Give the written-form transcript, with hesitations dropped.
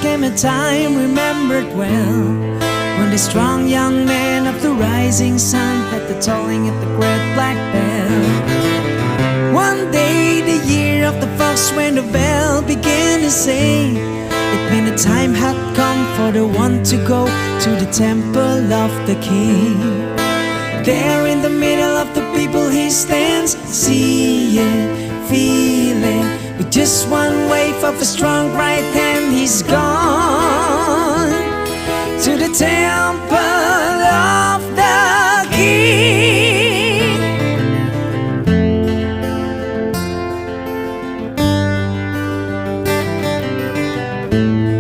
came a time remembered well, when the strong young man of the rising sun had the tolling at the great black bell. One day, the year of the fox, when the bell began to say, it meant the time had come for the one to go to the temple of the king. There in the middle of the people he stands, seeing, feeling, with just one wave of a strong right hand, he's gone to the temple